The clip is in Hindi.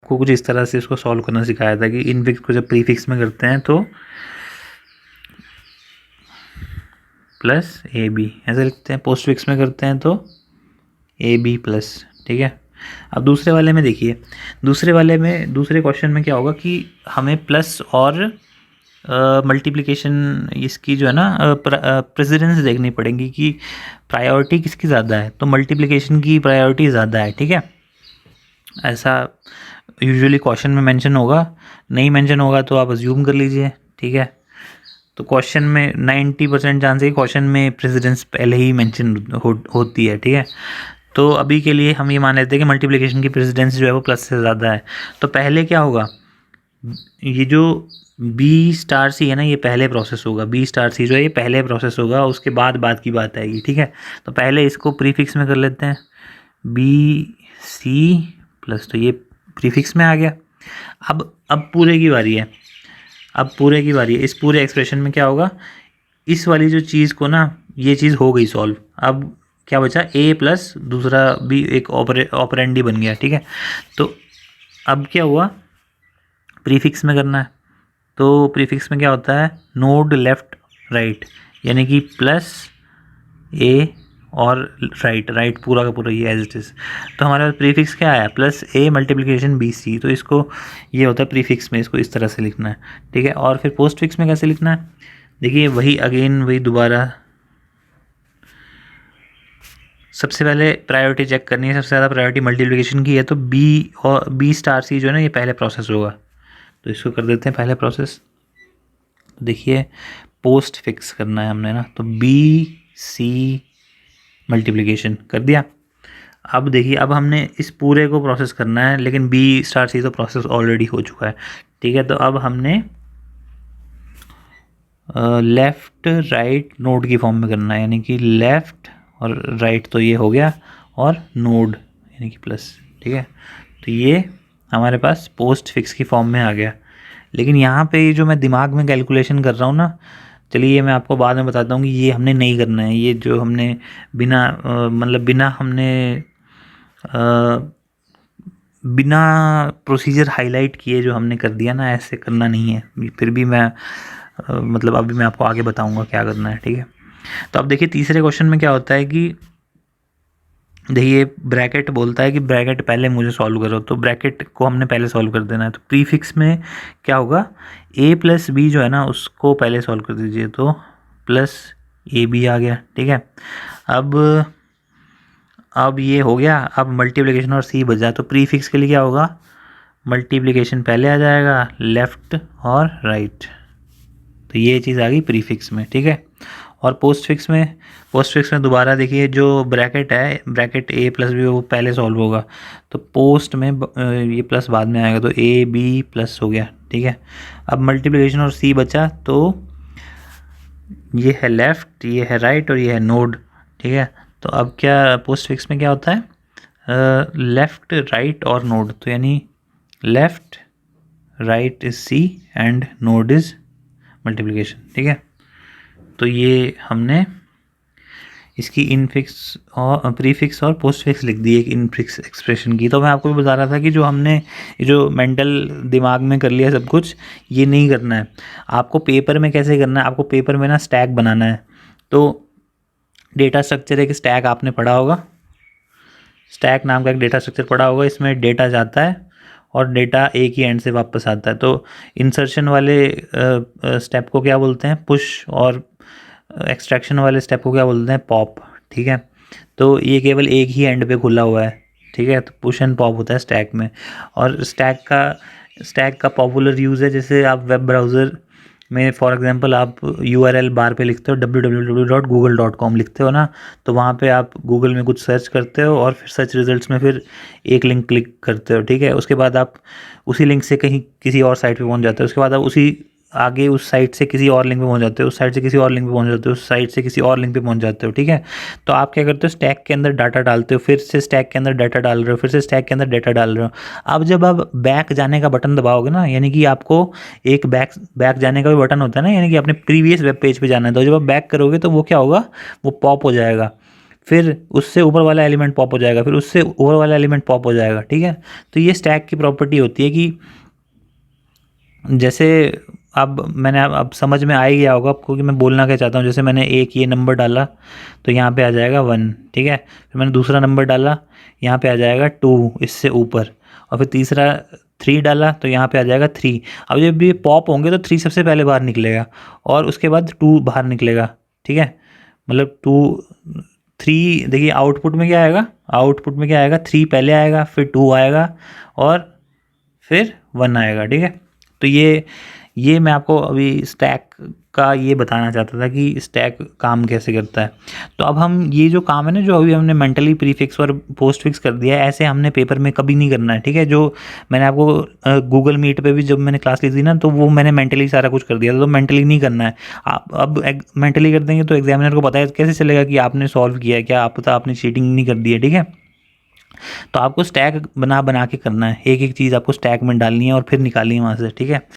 आपको कुछ इस तरह से इसको सॉल्व करना सिखाया था कि इनफिक्स को जब प्रीफिक्स में करते हैं तो प्लस ए बी ऐसे लिखते हैं, पोस्ट फिक्स में करते हैं तो ए बी प्लस। ठीक है, अब दूसरे वाले में देखिए, दूसरे वाले में दूसरे क्वेश्चन में क्या होगा कि हमें प्लस और मल्टीप्लिकेशन इसकी जो है ना प्रेसिडेंस देखनी पड़ेगी कि प्रायोरिटी किसकी ज़्यादा है, तो मल्टीप्लिकेशन की प्रायोरिटी ज़्यादा है। ठीक है, ऐसा यूजुअली क्वेश्चन में मेंशन होगा, नहीं मेंशन होगा तो आप अज्यूम कर लीजिए। ठीक है, तो क्वेश्चन में 90% चांस है क्वेश्चन में प्रेसिडेंस पहले ही मेंशन होती है। ठीक है, तो अभी के लिए हम ये मान लेते हैं कि मल्टीप्लिकेशन की प्रेसिडेंस जो है वो प्लस से ज़्यादा है। तो पहले क्या होगा, ये जो बी स्टार सी है ना, ये पहले प्रोसेस होगा, बी स्टार सी जो है ये पहले प्रोसेस होगा, उसके बाद की बात आएगी। ठीक है, तो पहले इसको प्रीफिक्स में कर लेते हैं, बी सी प्लस, तो ये प्रीफिक्स में आ गया। अब पूरे की बारी है, अब पूरे की बारी है। इस पूरे एक्सप्रेशन में क्या होगा, इस वाली जो चीज़ को ना, ये चीज़ हो गई सॉल्व। अब क्या बचा, ए प्लस दूसरा भी एक ऑपरेंडी बन गया। ठीक है, तो अब क्या हुआ, प्रीफिक्स में करना है, तो प्रीफिक्स में क्या होता है, नोड लेफ्ट राइट, यानी कि प्लस ए और राइट पूरा का पूरा ये एज इट इज़। तो हमारे पास प्रीफिक्स क्या आया, प्लस ए मल्टीप्लिकेशन बी सी, तो इसको ये होता है प्रीफिक्स में, इसको इस तरह से लिखना है। ठीक है, और फिर पोस्ट फिक्स में कैसे लिखना है, देखिए वही दोबारा सबसे पहले प्रायोरिटी चेक करनी है, सबसे ज़्यादा प्रायोरिटी मल्टीप्लिकेशन की है, तो बी और बी स्टार सी जो है ना ये पहले प्रोसेस होगा, तो इसको कर देते हैं पहले प्रोसेस। देखिए पोस्ट फिक्स करना है हमने ना, तो बी सी मल्टीप्लिकेशन कर दिया। अब देखिए, अब हमने इस पूरे को प्रोसेस करना है, लेकिन बी स्टार सी तो प्रोसेस ऑलरेडी हो चुका है। ठीक है, तो अब हमने लेफ़्ट राइट नोड की फॉर्म में करना है, यानी कि लेफ़्ट और राइट तो ये हो गया, और नोड यानी कि प्लस। ठीक है, तो ये हमारे पास पोस्ट फिक्स की फॉर्म में आ गया। लेकिन यहाँ पे ये जो मैं दिमाग में कैलकुलेशन कर रहा हूँ ना, चलिए ये मैं आपको बाद में बताता हूँ कि ये हमने नहीं करना है। ये जो हमने बिना हमने बिना प्रोसीजर हाईलाइट किए जो हमने कर दिया ना, ऐसे करना नहीं है। फिर भी मैं अभी मैं आपको आगे बताऊंगा क्या करना है। ठीक है, तो अब देखिए तीसरे क्वेश्चन में क्या होता है कि देखिए ब्रैकेट बोलता है कि ब्रैकेट पहले मुझे सॉल्व करो, तो ब्रैकेट को हमने पहले सॉल्व कर देना है। तो प्रीफिक्स में क्या होगा, ए प्लस बी जो है ना उसको पहले सॉल्व कर दीजिए, तो प्लस ए बी आ गया। ठीक है, अब ये हो गया, अब मल्टीप्लिकेशन और सी बचा, तो प्रीफिक्स के लिए क्या होगा, मल्टीप्लिकेशन पहले आ जाएगा, लेफ़्ट और राइट, तो ये चीज़ आ गई प्रीफिक्स में। ठीक है, और पोस्ट फिक्स में दोबारा देखिए जो ब्रैकेट है, ब्रैकेट ए प्लस बी वो पहले सॉल्व होगा, तो पोस्ट में ये प्लस बाद में आएगा, तो ए बी प्लस हो गया। ठीक है, अब मल्टीप्लिकेशन और सी बचा, तो ये है लेफ़्ट, ये है राइट और ये है नोड। ठीक है, तो अब क्या पोस्ट फिक्स में क्या होता है, लेफ़्ट राइट और नोड, तो यानी left right is c and node is multiplication. ठीक है, तो ये हमने इसकी इनफिक्स और प्रीफिक्स और पोस्ट फिक्स लिख दी एक इनफिक्स एक्सप्रेशन की। तो मैं आपको भी बता रहा था कि जो हमने जो मेंटल दिमाग में कर लिया सब कुछ, ये नहीं करना है आपको। पेपर में कैसे करना है, आपको पेपर में ना स्टैक बनाना है। तो डेटा स्ट्रक्चर एक स्टैक आपने पढ़ा होगा, स्टैक नाम का एक डेटा स्ट्रक्चर पढ़ा होगा, इसमें डेटा जाता है और डेटा एक ही एंड से वापस आता है। तो इंसर्शन वाले स्टेप को क्या बोलते हैं, पुश, और एक्सट्रैक्शन वाले स्टेप को क्या बोलते हैं, पॉप। ठीक है, तो ये केवल एक ही एंड पे खुला हुआ है। ठीक है, तो पुश एंड पॉप होता है स्टैक में। और स्टैक का पॉपुलर यूज़ है, जैसे आप वेब ब्राउज़र में फॉर एग्जांपल आप URL बार पे लिखते हो www.google.com लिखते हो ना, तो वहाँ पे आप गूगल में कुछ सर्च करते हो और फिर सर्च रिजल्ट्स में फिर एक लिंक क्लिक करते हो। ठीक है, उसके बाद आप उसी लिंक से कहीं किसी और साइट पे पहुँच जाते हो, उसके बाद आप उसी आगे उस साइट से किसी और लिंक पे पहुंच जाते हो, उस साइट से किसी और लिंक पे पहुंच जाते हो, उस साइट से किसी और लिंक पे पहुंच जाते हो। ठीक है, तो आप क्या करते हो, स्टैक के अंदर डाटा डालते हो, फिर से स्टैक के अंदर डाटा डाल रहे हो, फिर से स्टैक के अंदर डाटा डाल रहे हो। अब जब आप बैक जाने का बटन दबाओगे ना, यानी कि आपको एक बैक जाने का भी बटन होता है ना, यानी कि अपने प्रीवियस वेब पेज पे जाना है, तो जब आप बैक करोगे तो वो क्या होगा, वो पॉप हो जाएगा। फिर उससे ऊपर वाला एलिमेंट पॉप हो जाएगा, फिर उससे ऊपर वाला एलिमेंट पॉप हो जाएगा, ठीक है। तो ये स्टैक की प्रॉपर्टी होती है कि जैसे अब मैंने अब समझ में आ ही गया होगा आपको कि मैं बोलना क्या चाहता हूँ। जैसे मैंने एक ये नंबर डाला तो यहाँ पे आ जाएगा 1, ठीक है। फिर मैंने दूसरा नंबर डाला, यहाँ पे आ जाएगा 2 इससे ऊपर, और फिर तीसरा 3 डाला तो यहाँ पे आ जाएगा 3। अब जब ये पॉप होंगे तो 3 सबसे पहले बाहर निकलेगा और उसके बाद 2 बाहर निकलेगा, ठीक है। मतलब 2 3 देखिए आउटपुट में क्या आएगा, आउटपुट में क्या आएगा, 3 पहले आएगा, फिर 2 आएगा और फिर 1 आएगा, ठीक है। तो ये मैं आपको अभी स्टैक का ये बताना चाहता था कि स्टैक काम कैसे करता है। तो अब हम ये जो काम है ना, जो अभी हमने मेंटली प्रीफिक्स और पोस्ट फिक्स कर दिया है, ऐसे हमने पेपर में कभी नहीं करना है, ठीक है। जो मैंने आपको गूगल मीट पे भी जब मैंने क्लास ली थी ना, तो वो मैंने मेंटली सारा कुछ कर दिया था, तो मेंटली नहीं करना है। आप अब मेंटली कर देंगे तो एग्जामिनर को पता है कैसे चलेगा कि आपने सॉल्व किया है, क्या आप पता आपने चीटिंग नहीं कर दी है, ठीक है। तो आपको स्टैक बना बना के करना है, एक एक चीज़ आपको स्टैक में डालनी है और फिर निकालनी है वहाँ से, ठीक है।